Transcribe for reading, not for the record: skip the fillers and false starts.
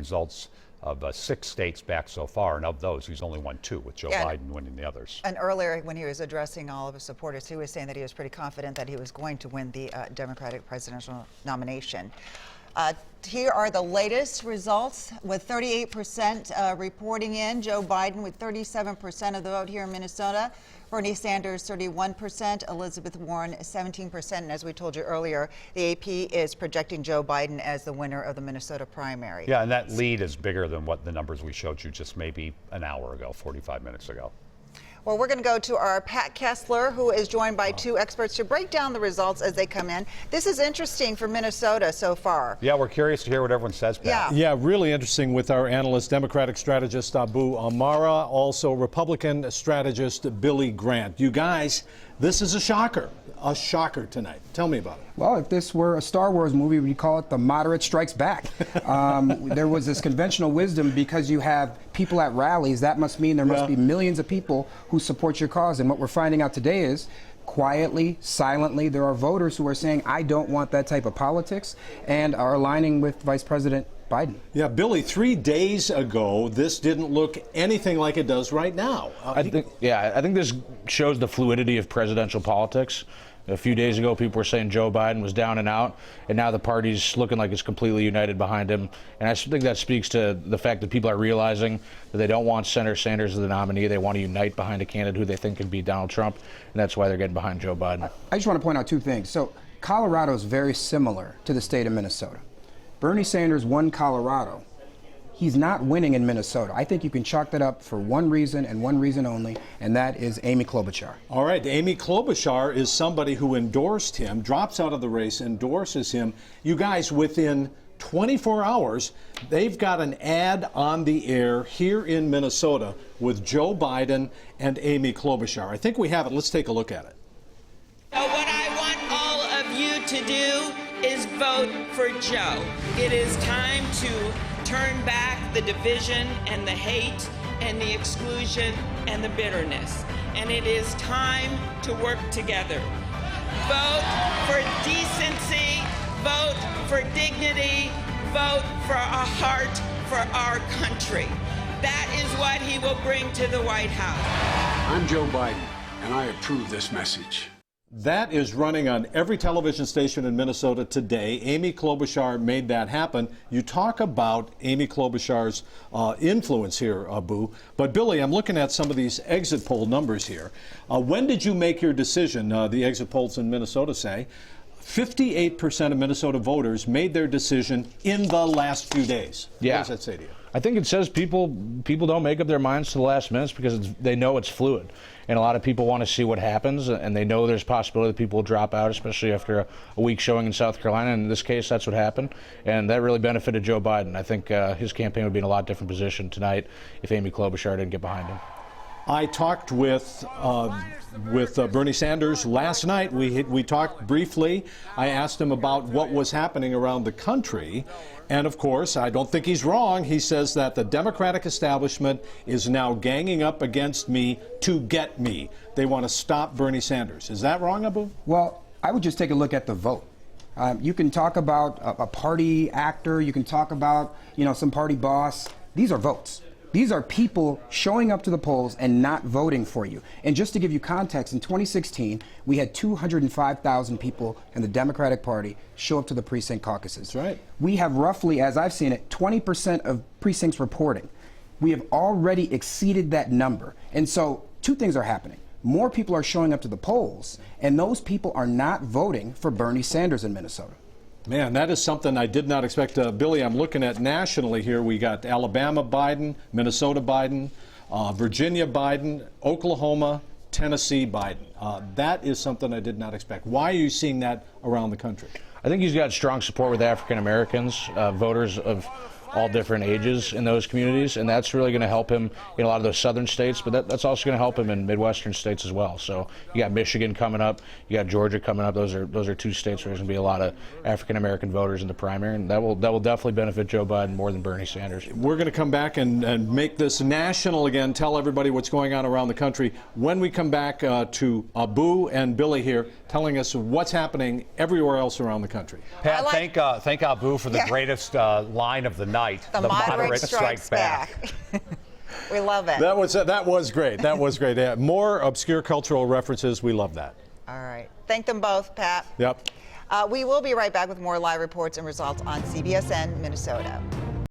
results of 6 states back so far, and of those, he's only won 2, with Joe Biden winning the others. And earlier, when he was addressing all of his supporters, he was saying that he was pretty confident that he was going to win the Democratic presidential nomination. Here are the latest results, with 38% reporting in. Joe Biden with 37% of the vote here in Minnesota. Bernie Sanders, 31%. Elizabeth Warren, 17%. And as we told you earlier, the AP is projecting Joe Biden as the winner of the Minnesota primary. Yeah, and that lead is bigger than what the numbers we showed you just maybe an hour ago, 45 minutes ago. Well, we're going to go to our Pat Kessler, who is joined by 2 experts to break down the results as they come in. This is interesting for Minnesota so far. Yeah, we're curious to hear what everyone says, Pat. Yeah, really interesting with our analyst, Democratic strategist Abu Amara, also Republican strategist Billy Grant. You guys, this is a shocker tonight. Tell me about it. Well, if this were a Star Wars movie, we'd call it The Moderate Strikes Back. There was this conventional wisdom, because you have people at rallies, that must mean there must be millions of people who support your cause. And what we're finding out today is, quietly, silently, there are voters who are saying, I don't want that type of politics, and are aligning with Vice President Biden. Yeah, Billy, 3 days ago, this didn't look anything like it does right now. I think this shows the fluidity of presidential politics. A few days ago, people were saying Joe Biden was down and out, and now the party's looking like it's completely united behind him. And I think that speaks to the fact that people are realizing that they don't want Senator Sanders as the nominee. They want to unite behind a candidate who they think can beat Donald Trump, and that's why they're getting behind Joe Biden. I just want to point out 2 things. So Colorado is very similar to the state of Minnesota. Bernie Sanders won Colorado. He's not winning in Minnesota. I think you can chalk that up for one reason and one reason only, and that is Amy Klobuchar. All right, Amy Klobuchar is somebody who endorsed him, drops out of the race, endorses him. You guys, within 24 hours, they've got an ad on the air here in Minnesota with Joe Biden and Amy Klobuchar. I think we have it. Let's take a look at it. So what I want all of you to do is vote for Joe. It is time to turn back the division and the hate and the exclusion and the bitterness. And it is time to work together. Vote for decency, vote for dignity, vote for a heart for our country. That is what he will bring to the White House. I'm Joe Biden, and I approve this message. That is running on every television station in Minnesota today. Amy Klobuchar made that happen. You talk about Amy Klobuchar's influence here, Abu. But Billy, I'm looking at some of these exit poll numbers here. When did you make your decision? The exit polls in Minnesota say 58% of Minnesota voters made their decision in the last few days. Yeah. What does that say to you? I think it says people don't make up their minds to the last minutes because they know it's fluid. And a lot of people want to see what happens, and they know there's possibility that people will drop out, especially after a week showing in South Carolina. And in this case, that's what happened. And that really benefited Joe Biden. I think his campaign would be in a lot different position tonight if Amy Klobuchar didn't get behind him. I talked with Bernie Sanders last night. We talked briefly. I asked him about what was happening around the country. And of course, I don't think he's wrong. He says that the Democratic establishment is now ganging up against me to get me. They want to stop Bernie Sanders. Is that wrong, Abu? Well, I would just take a look at the vote. You can talk about a party actor. You can talk about, some party boss. These are votes. These are people showing up to the polls and not voting for you. And just to give you context, in 2016, we had 205,000 people in the Democratic Party show up to the precinct caucuses. That's right. We have roughly, as I've seen it, 20% of precincts reporting. We have already exceeded that number. And so 2 things are happening. More people are showing up to the polls, and those people are not voting for Bernie Sanders in Minnesota. Man, that is something I did not expect. Billy, I'm looking at nationally here. We got Alabama Biden, Minnesota Biden, Virginia Biden, Oklahoma, Tennessee Biden. That is something I did not expect. Why are you seeing that around the country? I think he's got strong support with African Americans, voters of all different ages in those communities, and that's really going to help him in a lot of those southern states, but that's also going to help him in Midwestern states as well. So you got Michigan coming up, you got Georgia coming up. Those are 2 states where there's going to be a lot of African American voters in the primary, and that will definitely benefit Joe Biden more than Bernie Sanders. We're going to come back and make this national again, tell everybody what's going on around the country when we come back to Abu and Billy here telling us what's happening everywhere else around the country. Pat, thank Abu for the greatest line of the night. tonight. The moderate strikes back. We love it. That was great. That was great. Yeah, more obscure cultural references. We love that. All right. Thank them both, Pat. Yep. We will be right back with more live reports and results on CBSN Minnesota.